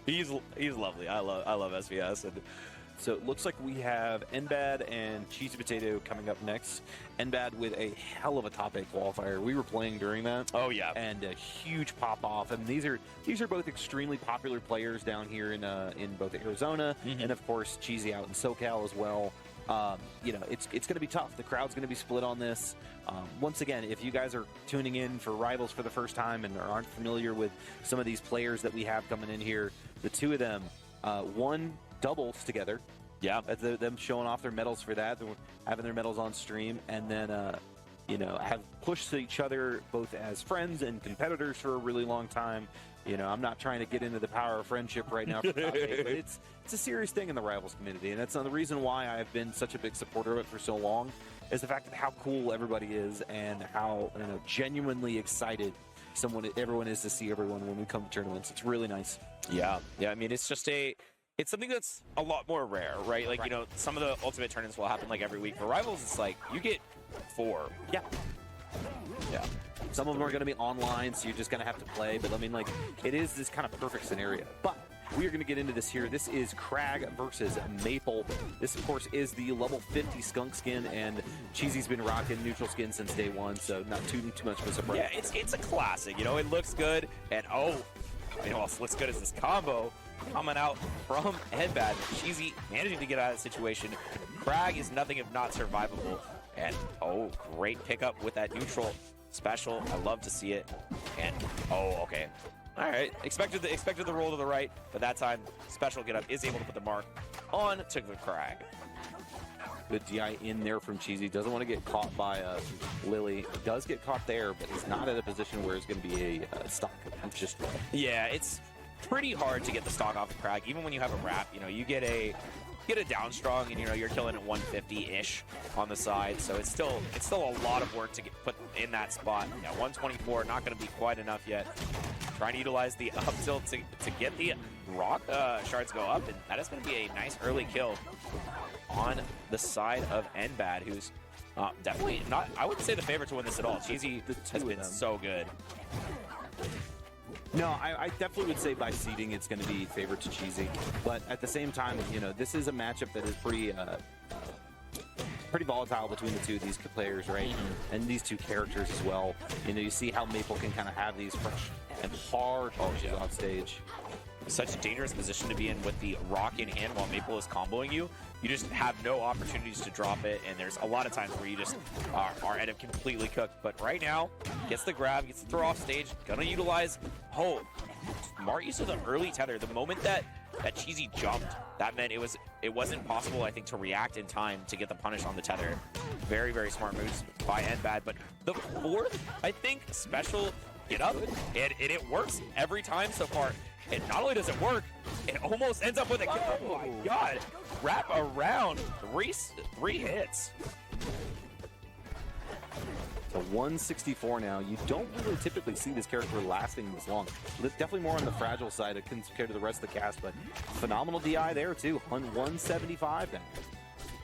He's lovely. I love SVS. And so it looks like we have NBAD and CheesyPotato coming up next. NBAD with a hell of a top 8 qualifier. We were playing during that. Oh yeah, and a huge pop off. And these are both extremely popular players down here in both Arizona and of course Cheesy out in SoCal as well. You know, it's going to be tough. The crowd's going to be split on this. Once again, if you guys are tuning in for Rivals for the first time and aren't familiar with some of these players that we have coming in here, the two of them won doubles together. Yeah, them showing off their medals for that, they're having their medals on stream, and then you know, have pushed each other both as friends and competitors for a really long time. You know, I'm not trying to get into the power of friendship right now, for but it's a serious thing in the Rivals community, and that's the reason why I've been such a big supporter of it for so long, is the fact of how cool everybody is and how, you know, genuinely excited everyone is to see everyone when we come to tournaments. It's really nice. Yeah. I mean, it's just it's something that's a lot more rare, right? Like, you know, some of the Ultimate tournaments will happen like every week. For Rivals, it's like you get 4. Yeah. Some of them are going to be online, so you're just going to have to play. But I mean, like, it is this kind of perfect scenario. But we are going to get into this here. This is Crag versus Maple. This, of course, is the level 50 skunk skin, and Cheesy's been rocking neutral skin since day one, so not too much of a surprise. Yeah, it's a classic. You know, it looks good, and you know what looks good is this combo coming out from Headbad. Cheesy managing to get out of the situation. Crag is nothing if not survivable. And, great pickup with that neutral special. I love to see it. And, okay. All right. Expected the roll to the right, but that time, special get up is able to put the mark on to the Crag. Good DI in there from Cheesy. Doesn't want to get caught by Lily. Does get caught there, but he's not in a position where it's going to be a stock. Yeah, it's pretty hard to get the stock off of Crag. Even when you have a wrap, you know, you get a down strong, and you know you're killing at 150-ish on the side. So it's still a lot of work to get put in that spot. Yeah, 124, not going to be quite enough yet. Trying to utilize the up tilt to get the rock shards go up, and that is going to be a nice early kill on the side of NBAD, who's definitely not, I wouldn't say the favorite to win this at all. Cheesy has been so good. No, I definitely would say by seeding it's going to be favored to Cheesy, but at the same time, you know, this is a matchup that is pretty volatile between the two of these players, right? And these two characters as well. You know, you see how Maple can kind of have these fresh and hard pushes on stage. Such a dangerous position to be in with the rock in hand while Maple is comboing you. You just have no opportunities to drop it, and there's a lot of times where you just are end up completely cooked. But right now, gets the grab, gets the throw off stage, gonna utilize smart use of the early tether. The moment that Cheesy jumped, that meant it wasn't possible, I think, to react in time to get the punish on the tether. Very, very smart moves by NBAD. But the fourth, I think, special get up, and it works every time so far. And not only does it work, it almost ends up with a kill. Oh my god. Wrap around. Three hits. So 164 now. You don't really typically see this character lasting this long. Definitely more on the fragile side compared to the rest of the cast, but phenomenal DI there too. 175 now.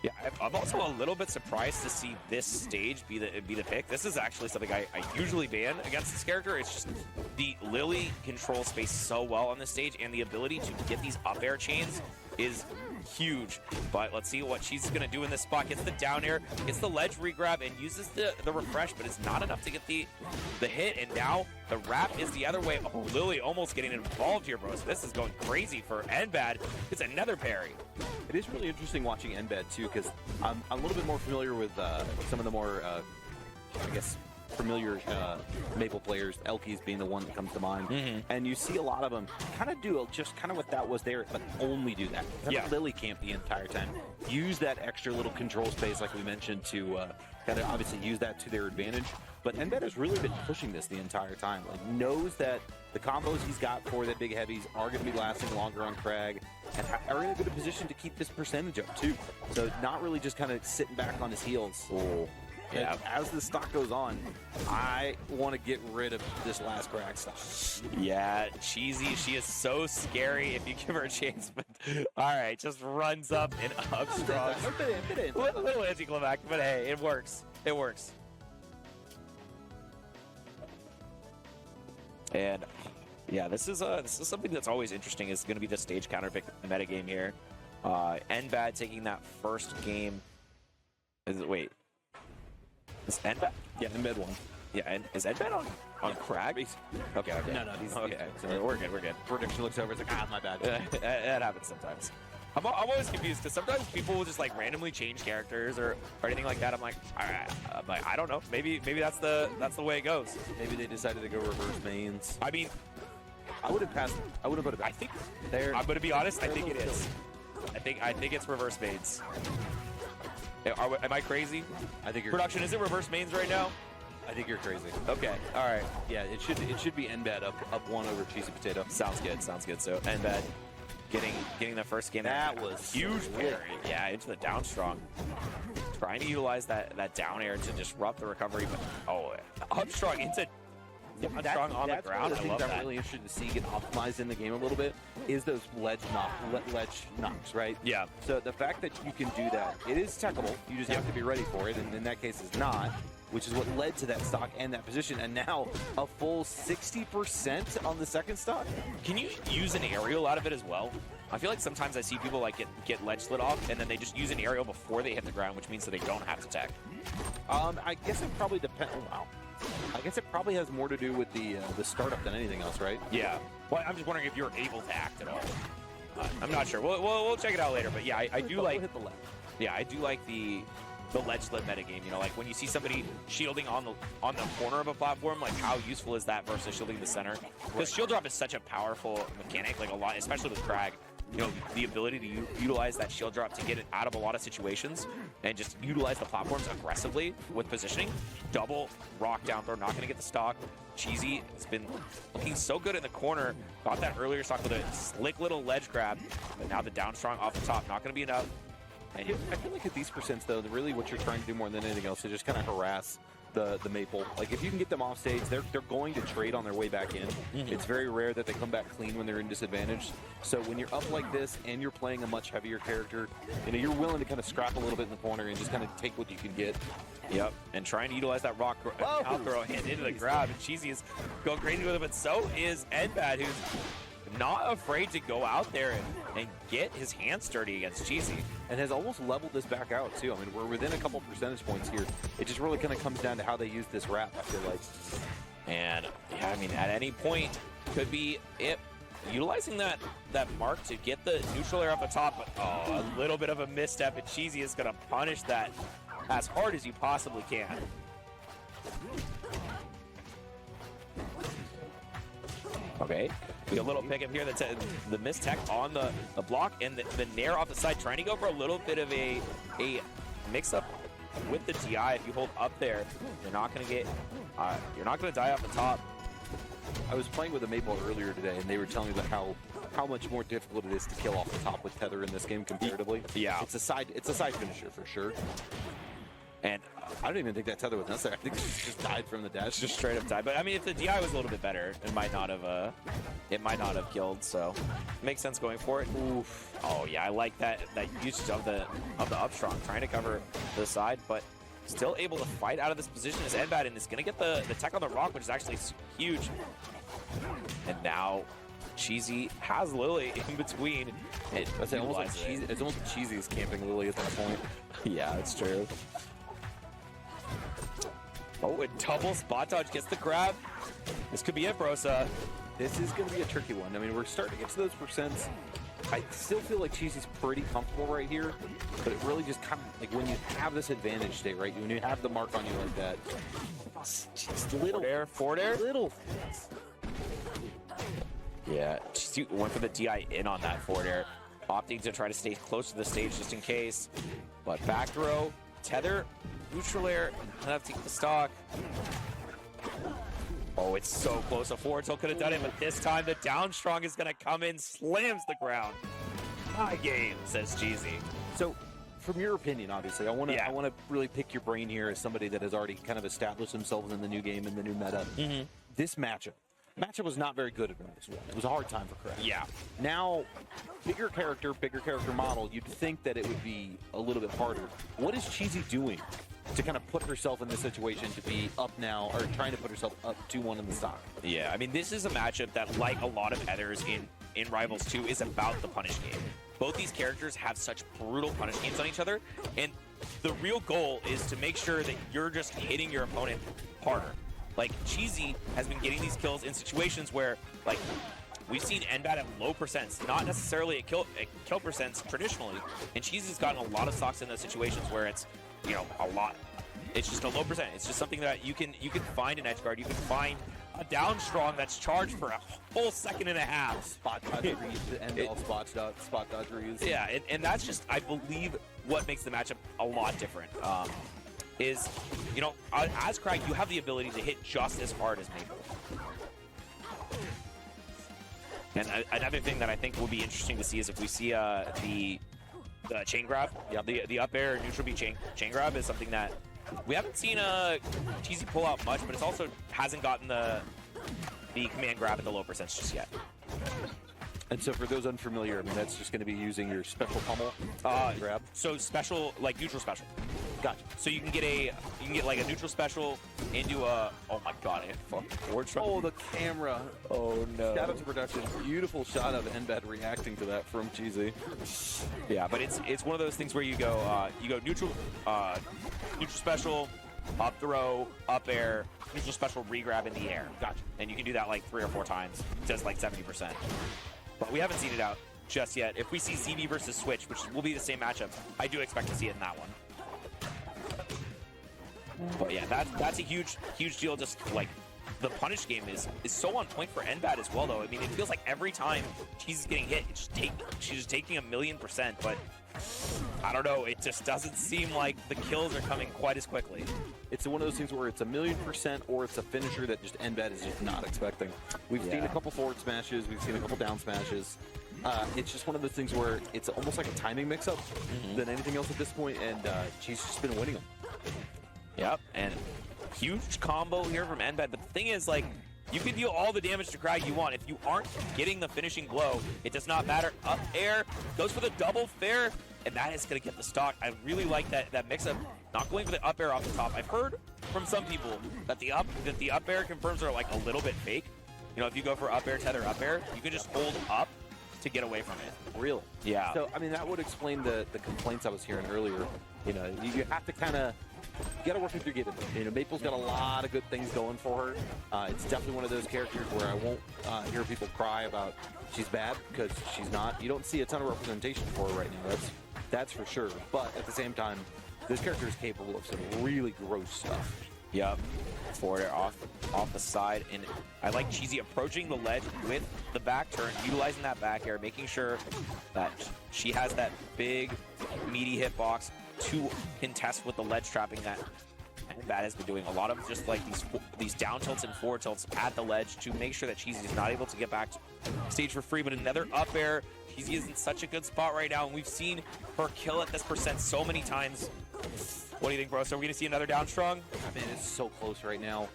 Yeah, I'm also a little bit surprised to see this stage be the pick. This is actually something I usually ban against this character. It's just the Lily controls space so well on this stage, and the ability to get these up air chains is huge. But let's see what she's going to do in this spot. Gets the down air, gets the ledge regrab, and uses the refresh, but it's not enough to get the hit. And now the wrap is the other way. Oh, Lily almost getting involved here, bro. So this is going crazy for NBAD. It's another parry. It is really interesting watching NBAD too, because I'm a little bit more familiar with some of the more, I guess, familiar Maple players, Elkies being the one that comes to mind. And you see a lot of them kind of do just kind of what that was there, but only do that. Yeah. Lily camp the entire time. Use that extra little control space, like we mentioned, to kind of obviously use that to their advantage. But NBAD has really been pushing this the entire time. Like, knows that the combos he's got for the big heavies are going to be lasting longer on Crag, and are in a good position to keep this percentage up too. So not really just kind of sitting back on his heels. Yeah. As the stock goes on, I want to get rid of this last Crag stock. Yeah, Cheesy, she is so scary if you give her a chance. But all right, just runs up and up strong. A little anticlimactic, but hey, it works. It works. And Yeah, this is something that's always interesting. Is going to be the stage counter pick in the metagame here. NBAD taking that first game. Wait, is NBAD? Yeah, the mid one. Yeah, and is NBAD on Crag? Okay. No, Okay, so we're good. Prediction looks over. It's like, my bad. That happens sometimes. I'm always confused because sometimes people will just like randomly change characters or anything like that. I'm like, all right, I don't know. Maybe that's the way it goes. Maybe they decided to go reverse mains. I mean, I would have passed. I would have put it back. I think there. I'm gonna be honest. I think it is. I think it's reverse mains. Am I crazy? I think you're Production, is it reverse mains right now? I think you're crazy. Okay, all right. Yeah, it should be NBAD up one over CheesyPotato. Sounds good. So NBAD getting the first game. That was huge parry. Yeah, into the down strong. Trying to utilize that down air to disrupt the recovery, but up strong into strong on the ground. One of the things I'm really interested to see get optimized in the game a little bit is those ledge knocks, right? Yeah. So the fact that you can do that, it is techable. You just have to be ready for it, and in that case, it's not. Which is what led to that stock and that position, and now a full 60% on the second stock. Can you use an aerial out of it as well? I feel like sometimes I see people like get ledge slid off, and then they just use an aerial before they hit the ground, which means that they don't have to tech. I guess it probably depends. Wow. I guess it probably has more to do with the startup than anything else, right? Yeah. Well, I'm just wondering if you're able to act at all. I'm not sure. We'll check it out later. But yeah, I do like. Hit the left. Yeah, I do like the ledge slid metagame. You know, like when you see somebody shielding on the corner of a platform, like how useful is that versus shielding the center? Because shield drop is such a powerful mechanic, like a lot, especially with Crag. You know, the ability to utilize that shield drop to get it out of a lot of situations and just utilize the platforms aggressively with positioning. Double rock down throw, not going to get the stock. Cheesy has been looking so good in the corner. Got that earlier stock with a slick little ledge grab, but now the down strong off the top, not going to be enough. And I feel like at these percents, though, really what you're trying to do more than anything else is just kind of harass the Maple. Like, if you can get them off stage, they're going to trade on their way back in. It's very rare that they come back clean when they're in disadvantage. So when you're up like this and you're playing a much heavier character, you know, you're willing to kind of scrap a little bit in the corner and just kind of take what you can get. Yep, and trying to utilize that rock out throw and into the grab. And Cheesy is going crazy with it, but so is NBAD, who's not afraid to go out there and get his hands dirty against Cheesy. And has almost leveled this back out, too. I mean, we're within a couple percentage points here. It just really kind of comes down to how they use this wrap, I feel like. And, yeah, I mean, at any point could be it. Utilizing that mark to get the neutral air off the top, but a little bit of a misstep, and Cheesy is going to punish that as hard as you possibly can. Okay, we got a little pickup here. That's the mistech on the block and the nair off the side, trying to go for a little bit of a mix-up with the DI. If you hold up there, you're not going to die off the top. I was playing with a Maple earlier today, and they were telling me about how much more difficult it is to kill off the top with Tether in this game comparatively. Yeah, it's a side finisher for sure. And I don't even think that Tether was necessary. I think she just died from the dash. Just straight up died. But I mean, if the DI was a little bit better, it might not have killed. So makes sense going for it. Oof. Oh yeah, I like that usage of the up strong, trying to cover the side, but still able to fight out of this position as NBAD, and is going to get the tech on the rock, which is actually huge. And now Cheesy has Lily in between. It's almost Cheesy is camping Lily at that point. Yeah, it's true. Oh, a double spot dodge gets the grab. This could be it, Brosa. This is going to be a tricky one. I mean, we're starting to get to those percents. I still feel like Cheesy's pretty comfortable right here, but it really just kind of, like, when you have this advantage state, right? When you have the mark on you like that, just forward air. Little things. Yeah, Cheesy went for the DI in on that forward air, opting to try to stay close to the stage just in case. But back throw, tether, neutral air, enough to take the stock. Oh, it's so close. A forward tilt could have done it, but this time the down strong is going to come in, slams the ground. High game, says Cheesy. So, from your opinion, obviously, I want to really pick your brain here as somebody that has already kind of established themselves in the new game, in the new meta. This matchup was not very good at this one. It was a hard time for Craig. Yeah. Now, bigger character model, you'd think that it would be a little bit harder. What is Cheesy doing to kind of put herself in this situation to be up now, or trying to put herself up 2-1 in the stock. Yeah, I mean, this is a matchup that, like a lot of others in Rivals 2, is about the punish game. Both these characters have such brutal punish games on each other, and the real goal is to make sure that you're just hitting your opponent harder. Like, Cheesy has been getting these kills in situations where, like, we've seen NBAT at low percents, not necessarily at kill percents traditionally, and Cheesy's gotten a lot of stocks in those situations where it's, you know, a lot. It's just a low percent. It's just something that you can find an edge guard. You can find a down strong that's charged for a full second and a half. Spot dodge reads, and all spot dodge reads. Yeah, and that's just, I believe, what makes the matchup a lot different. Is, you know, as Crag, you have the ability to hit just as hard as Maple. And another thing that I think will be interesting to see is if we see the chain grab. Yeah, the up air neutral B chain grab is something that we haven't seen Cheesy pull out much, but it also hasn't gotten the command grab at the low percents just yet. And so for those unfamiliar, I mean, that's just going to be using your special pummel grab. So special, like neutral special. Gotcha. So you can get like a neutral special into a, oh my god, I fucking forward shot. Oh, the camera. Oh no. Shout out to production. Beautiful shot of NBAT reacting to that from Cheesy. Yeah, but it's one of those things where you go neutral special, up throw, up air, neutral special re-grab in the air. Gotcha. And you can do that like 3 or 4 times, just like 70%. But we haven't seen it out just yet. If we see ZB versus Switch, which will be the same matchup, I do expect to see it in that one. But yeah, that's a huge deal. Just like the punish game is so on point for NBAT as well, though. I mean, it feels like every time she's getting hit, she's just taking 1,000,000%. But I don't know, it just doesn't seem like the kills are coming quite as quickly. It's one of those things where it's 1,000,000% or it's a finisher that just NBAT is just not expecting. We've seen a couple forward smashes, we've seen a couple down smashes. It's just one of those things where it's almost like a timing mix-up than anything else at this point, and she's just been winning them. Yep, and huge combo here from NBAT. But the thing is, like, you can deal all the damage to Crag you want. If you aren't getting the finishing blow, it does not matter. Up air, goes for the double fair, and that is going to get the stock. I really like that mix-up, not going for the up air off the top. I've heard from some people that the up air confirms are like a little bit fake. You know, if you go for up air, tether up air, you can just hold up to get away from it. Really? Yeah. So, I mean, that would explain the complaints I was hearing earlier. You know, you have to kind of, you got to work with your given. You know, Maple's got a lot of good things going for her. It's definitely one of those characters where I won't hear people cry about she's bad, because she's not. You don't see a ton of representation for her right now. That's for sure. But at the same time, this character is capable of some really gross stuff. Yep. Forward air off the side, and I like Cheesy approaching the ledge with the back turn, utilizing that back air, making sure that she has that big, meaty hitbox to contest with the ledge trapping that NBAT has been doing. A lot of just like these down tilts and forward tilts at the ledge to make sure that Cheesy is not able to get back to stage for free. But another up air, Cheesy is in such a good spot right now, and we've seen her kill at this percent so many times. What do you think, bro? So are we going to see another down strong? I mean, it's so close right now.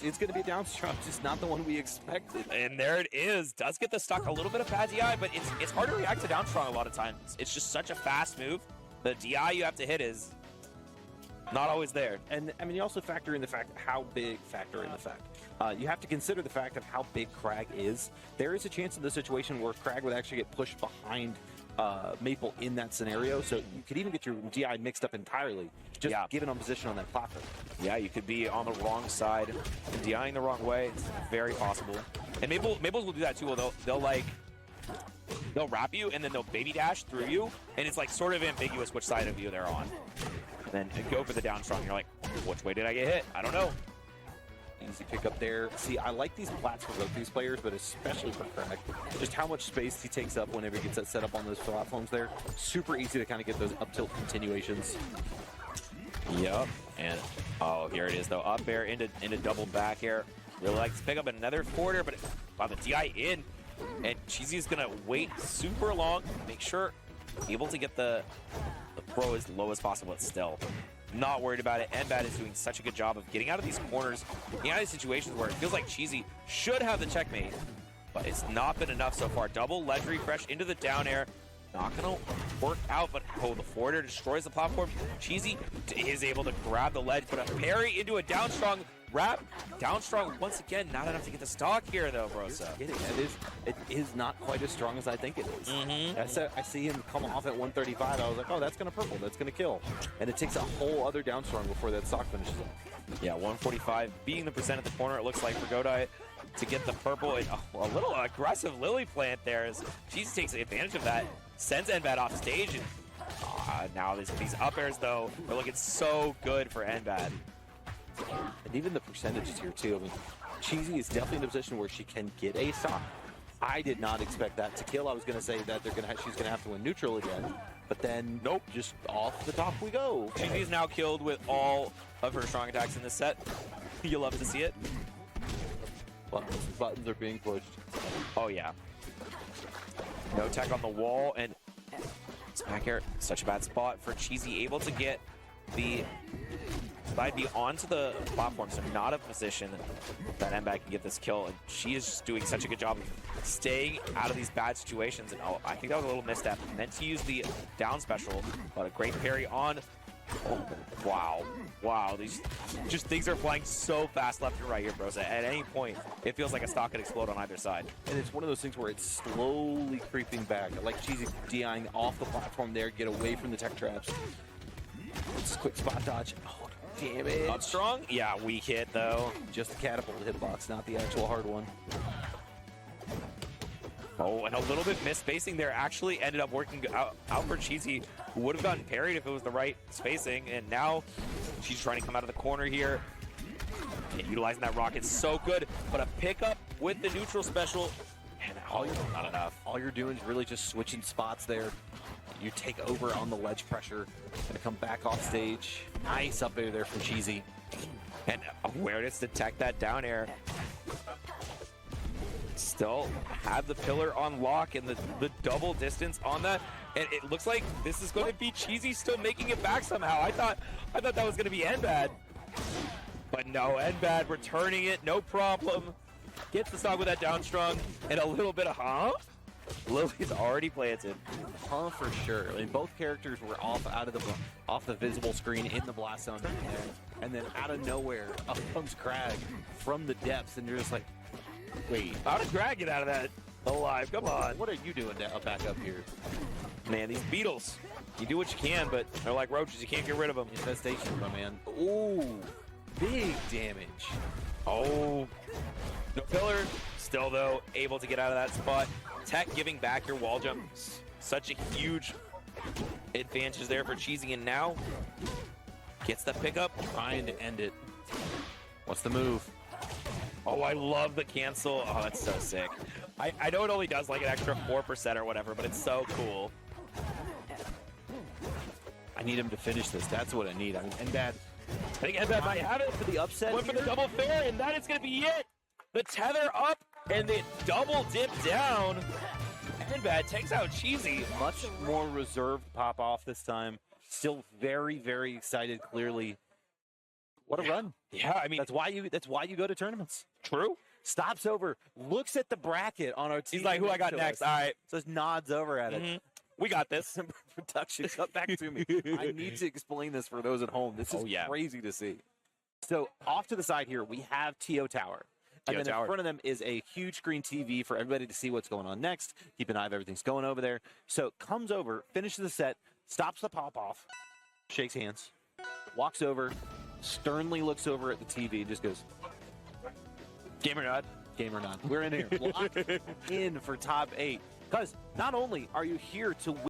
It's going to be a down strong, just not the one we expected. And there it is. Does get the stock a little bit of bad DI, but it's hard to react to down strong a lot of times. It's just such a fast move. The DI you have to hit is not always there. And I mean, you also factor in the fact you have to consider the fact of how big Crag is. There is a chance in this situation where Crag would actually get pushed behind Maple in that scenario, so you could even get your DI mixed up entirely, just given on position on that platform. Yeah, you could be on the wrong side, DIing the wrong way. It's very possible. And Maples will do that too. They'll wrap you and then they'll baby dash through you, and it's like sort of ambiguous which side of you they're on. And then go for the down strong. You're like, which way did I get hit? I don't know. Easy pick up there. See, I like these plats for both these players, but especially for Crag. Just how much space he takes up whenever he gets that set up on those platforms there. Super easy to kind of get those up tilt continuations. Yep. And oh, here it is though. Up air into double back air. Really like to pick up another forward air, but wow, the DI in. And Cheesy is gonna wait super long, make sure able to get the throw as low as possible. It's still not worried about it. NBAT is doing such a good job of getting out of these corners, getting out of these situations where it feels like Cheesy should have the checkmate, but it's not been enough so far. Double ledge refresh into the down air. Not gonna work out, but oh, the forwarder destroys the platform. Cheesy is able to grab the ledge, but a parry into a down strong wrap. Down strong once again, not enough to get the stock here though, Brosa. It is not quite as strong as I think it is. I see him come off at 135. I was like, oh, that's gonna purple, that's gonna kill. And it takes a whole other down strong before that stock finishes off. Yeah, 145 being the percent at the corner, it looks like for Godai to get the purple. And a little aggressive lily plant there as Cheesy takes advantage of that. Sends Enbad off stage, and now these up airs, though, are looking so good for Enbad. And even the percentages here, too. I mean, Cheesy is definitely in a position where she can get a stock. I did not expect that to kill. I was going to say that she's going to have to win neutral again. But then, nope, just off the top we go. Cheesy is now killed with all of her strong attacks in this set. You'll love to see it. Buttons are being pushed. Oh, yeah. No tech on the wall, and smack air, such a bad spot for Cheesy, able to get the side B onto the platform, so not a position that Enbad can get this kill, and she is just doing such a good job of staying out of these bad situations, and oh, I think that was a little misstep. Meant to use the down special, but a great parry on. Oh, wow, these just things are flying so fast left and right here, bros. At any point, it feels like a stock could explode on either side. And it's one of those things where it's slowly creeping back. Like Cheesy DIing off the platform there, get away from the tech traps. It's a quick spot dodge. Oh, damn it. Not strong? Yeah, weak hit, though. Just the catapult hitbox, not the actual hard one. Oh, and a little bit misspacing there actually ended up working out for Cheesy, who would have gotten parried if it was the right spacing, and now she's trying to come out of the corner here. And utilizing that rocket so good, but a pickup with the neutral special, and not enough. All you're doing is really just switching spots there. You take over on the ledge pressure, and come back off stage. Nice up there from Cheesy. And awareness to detect that down air. Still have the pillar on lock and the double distance on that, and it looks like this is going to be Cheesy still making it back somehow. I thought that was going to be Enbad, but no, Enbad returning it, no problem. Gets the stock with that down strong and a little bit of Lily's already planted. For sure. I mean, both characters were off the visible screen in the blast zone, and then out of nowhere, up comes Crag from the depths, and you're just like, wait, how did Crag get out of that alive? Come on. What are you doing back up here? Man, these beetles, you do what you can, but they're like roaches. You can't get rid of them. Infestation, my man. Ooh, big damage. Oh, no pillar. Still, though, able to get out of that spot. Tech giving back your wall jump. Such a huge advantage there for Cheesy, and now gets the pickup. Trying to end it. What's the move? Oh, I love the cancel. Oh, that's so sick. I know it only does like an extra 4% or whatever, but it's so cool. I need him to finish this. That's what I need. I mean, Enbad. I think Enbad might have it for the upset. Went for the double fair, and that is going to be it. The tether up, and the double dip down. Enbad takes out Cheesy. Much more reserved pop off this time. Still very, very excited, clearly. What a run. Yeah, I mean, that's why you go to tournaments. True. Stops over, looks at the bracket on our team. He's like, who I got next? All right. Just nods over at it. We got this. Production, come back to me. I need to explain this for those at home. This is crazy to see. So off to the side here, we have TO Tower. And then in front of them is a huge screen TV for everybody to see what's going on next. Keep an eye if everything's going over there. So comes over, finishes the set, stops the pop-off, shakes hands, walks over, sternly looks over at the TV, just goes, game or not? Game or not. We're in here. Locked in for top 8. Because not only are you here to win,